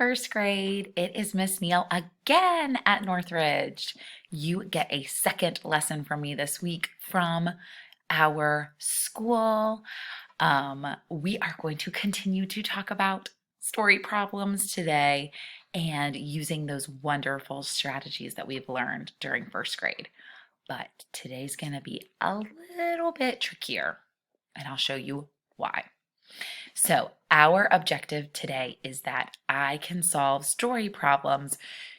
first grade. It is Miss Neal again at Northridge. You get a second lesson from me this week from our school. We are going to continue to talk about story problems today and using those wonderful strategies that we've learned during first grade. But today's going to be a little bit trickier, and I'll show you why. So our objective today is that I can solve story problems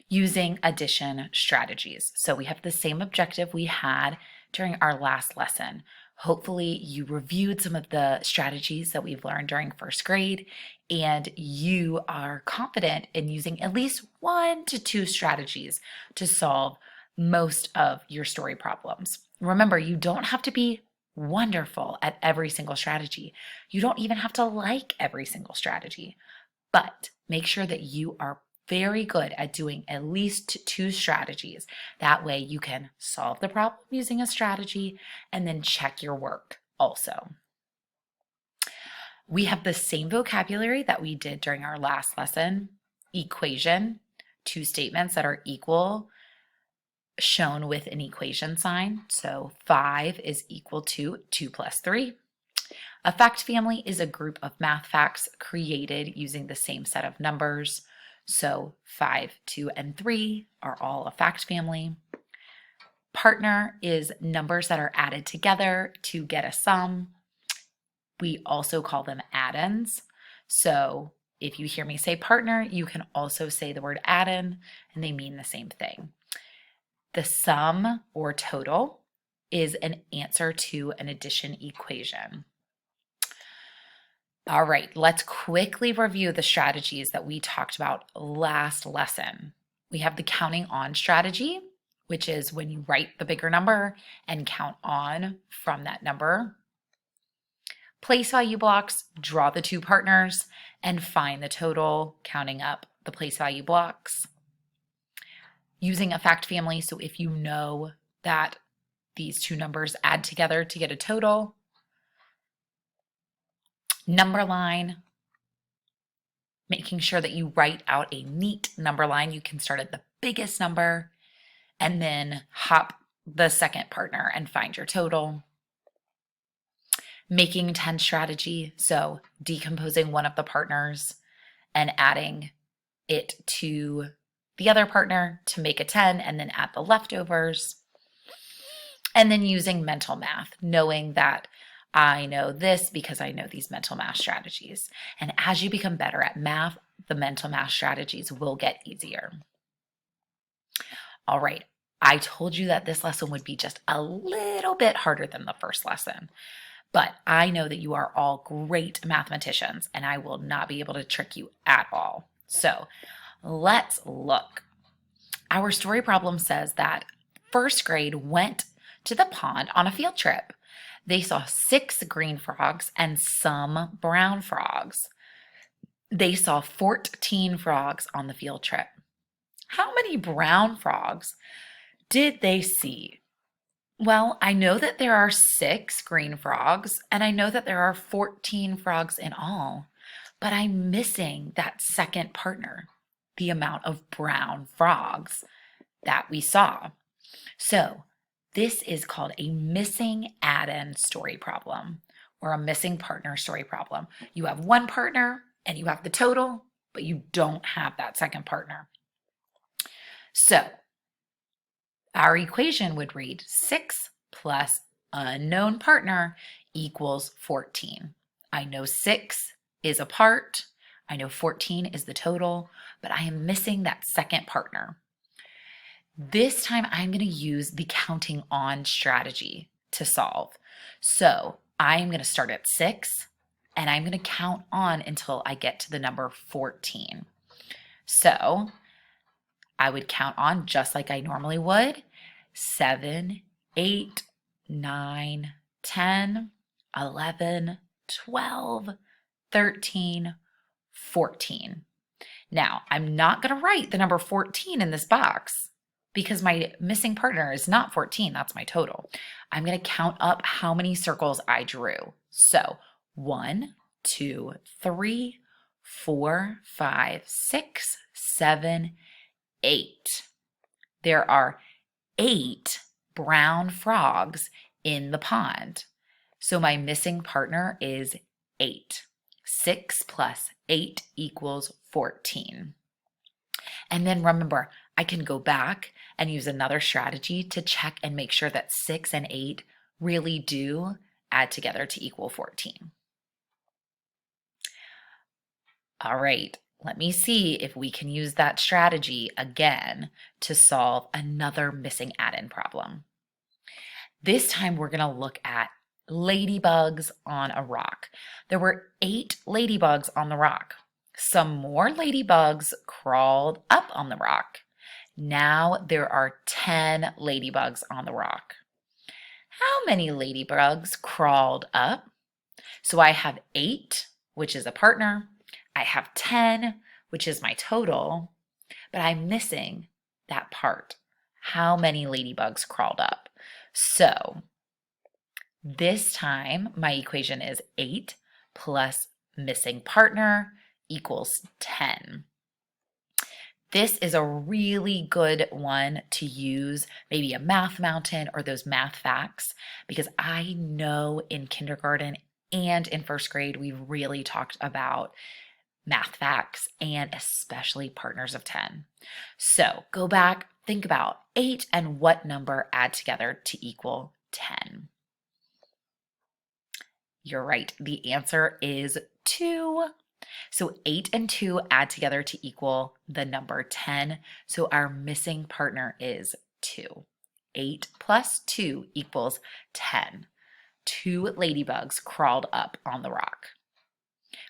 using addition strategies. So we have the same objective we had during our last lesson. Hopefully you reviewed some of the strategies that we've learned during first grade, and you are confident in using at least 1 to 2 strategies to solve most of your story problems. Remember, you don't have to be wonderful at every single strategy. You don't even have to like every single strategy, but make sure that you are very good at doing at least 2 strategies. That way you can solve the problem using a strategy and then check your work also. We have the same vocabulary that we did during our last lesson. Equation, 2 statements that are equal, shown with an equation sign. So 5 is equal to 2 plus 3. A fact family is a group of math facts created using the same set of numbers. So 5, 2, and 3 are all a fact family. Partner is numbers that are added together to get a sum. We also call them add-ins. So if you hear me say partner, you can also say the word add-in, and they mean the same thing. The sum or total is an answer to an addition equation. All right, let's quickly review the strategies that we talked about last lesson. We have the counting on strategy, which is when you write the bigger number and count on from that number. Place value blocks, draw the 2 partners, and find the total, counting up the place value blocks. Using a fact family, so if you know that these 2 numbers add together to get a total. Number line, making sure that you write out a neat number line. You can start at the biggest number and then hop the second partner and find your total. Making 10 strategy, so decomposing one of the partners and adding it to the other partner to make a 10 and then add the leftovers. And then using mental math, knowing that I know this because I know these mental math strategies. And as you become better at math, the mental math strategies will get easier. All right, I told you that this lesson would be just a little bit harder than the first lesson, but I know that you are all great mathematicians and I will not be able to trick you at all. So let's look. Our story problem says that first grade went to the pond on a field trip. They saw 6 green frogs and some brown frogs. They saw 14 frogs on the field trip. How many brown frogs did they see? Well, I know that there are 6 green frogs and I know that there are 14 frogs in all, but I'm missing that second partner, the amount of brown frogs that we saw. So this is called a missing add-in story problem or a missing partner story problem. You have 1 partner and you have the total, but you don't have that second partner. So our equation would read 6 plus unknown partner equals 14. I know 6 is a part. I know 14 is the total, but I am missing that second partner. This time I'm going to use the counting on strategy to solve. So I'm going to start at 6 and I'm going to count on until I get to the number 14. So I would count on just like I normally would. 7, 8, 9, 10, 11, 12, 13, 14. Now, I'm not going to write the number 14 in this box because my missing partner is not 14. That's my total. I'm going to count up how many circles I drew. So 1, 2, 3, 4, 5, 6, 7, 8. There are 8 brown frogs in the pond. So my missing partner is 8. 6 plus 8 equals 14. And then remember, I can go back and use another strategy to check and make sure that 6 and 8 really do add together to equal 14. All right, let me see if we can use that strategy again to solve another missing add-in problem. This time we're going to look at ladybugs on a rock. There were 8 ladybugs on the rock. Some more ladybugs crawled up on the rock. Now there are 10 ladybugs on the rock. How many ladybugs crawled up? So I have 8, which is a partner. I have 10, which is my total, but I'm missing that part. How many ladybugs crawled up? So this time my equation is 8 plus missing partner equals 10. This is a really good one to use, maybe a Math Mountain or those math facts, because I know in kindergarten and in first grade, we really talked about math facts and especially partners of 10. So go back, think about 8 and what number add together to equal 10. You're right, the answer is 2. So 8 and 2 add together to equal the number 10. So our missing partner is 2. 8 plus 2 equals 10. 2 ladybugs crawled up on the rock.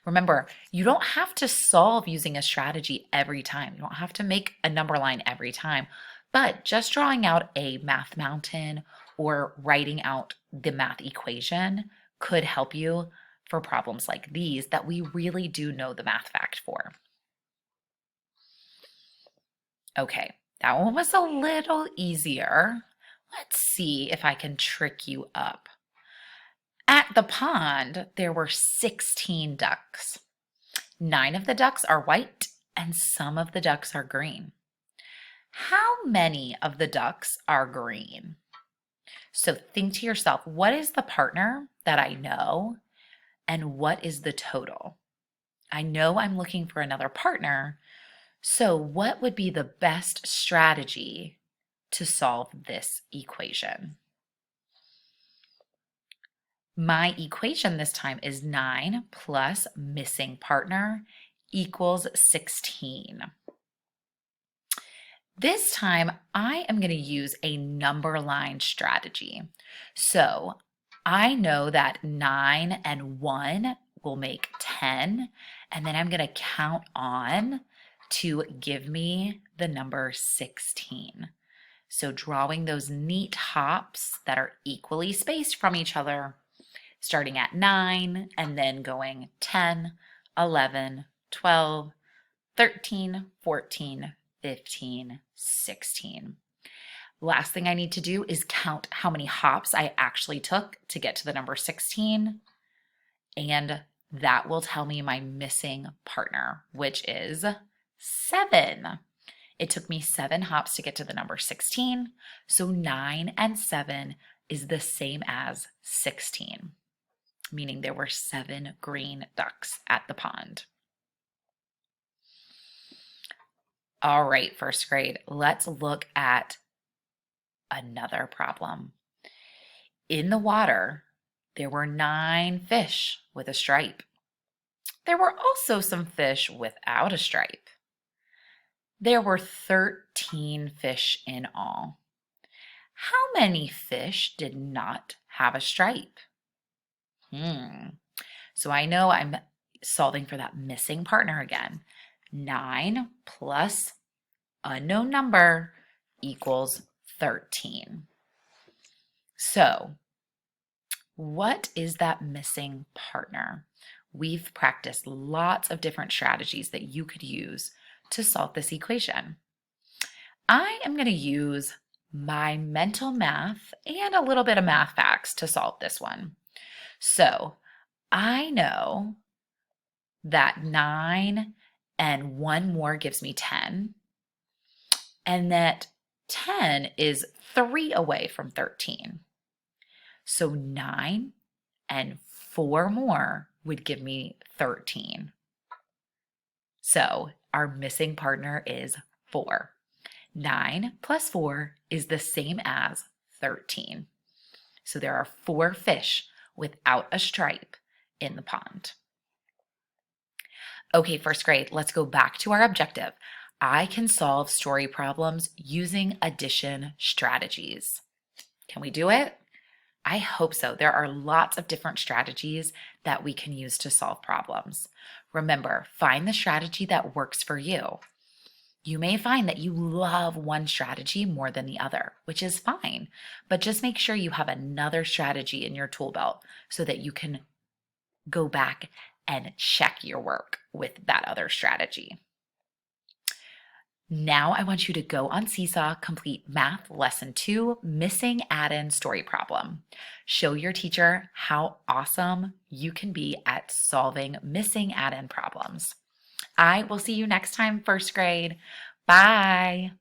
Remember, you don't have to solve using a strategy every time. You don't have to make a number line every time, but just drawing out a math mountain or writing out the math equation could help you for problems like these that we really do know the math fact for. Okay, that one was a little easier. Let's see if I can trick you up. At the pond, there were 16 ducks. 9 of the ducks are white and some of the ducks are green. How many of the ducks are green? So think to yourself, what is the partner that I know and what is the total? I know I'm looking for another partner, so what would be the best strategy to solve this equation? My equation this time is 9 plus missing partner equals 16. This time I am going to use a number line strategy. So I know that 9 and 1 will make 10, and then I'm going to count on to give me the number 16. So drawing those neat hops that are equally spaced from each other, starting at 9 and then going 10, 11, 12, 13, 14, 15, 16. Last thing I need to do is count how many hops I actually took to get to the number 16, and that will tell me my missing partner, which is 7. It took me 7 hops to get to the number 16, so 9 and 7 is the same as 16, meaning there were 7 green ducks at the pond. All right, first grade, let's look at another problem. In the water, there were 9 fish with a stripe. There were also some fish without a stripe. There were 13 fish in all. How many fish did not have a stripe? So I know I'm solving for that missing partner again. 9 plus unknown number equals 13. So what is that missing partner? We've practiced lots of different strategies that you could use to solve this equation. I am going to use my mental math and a little bit of math facts to solve this one. So I know that 9 and one more gives me 10, and that 10 is 3 away from 13. So 9 and 4 more would give me 13. So our missing partner is 4. 9 plus 4 is the same as 13. So there are 4 fish without a stripe in the pond. Okay, first grade, let's go back to our objective. I can solve story problems using addition strategies. Can we do it? I hope so. There are lots of different strategies that we can use to solve problems. Remember, find the strategy that works for you. You may find that you love one strategy more than the other, which is fine, but just make sure you have another strategy in your tool belt so that you can go back and check your work with that other strategy. Now I want you to go on Seesaw, complete Math Lesson 2, Missing Add-in Story Problem. Show your teacher how awesome you can be at solving missing add-in problems. I will see you next time, first grade. Bye.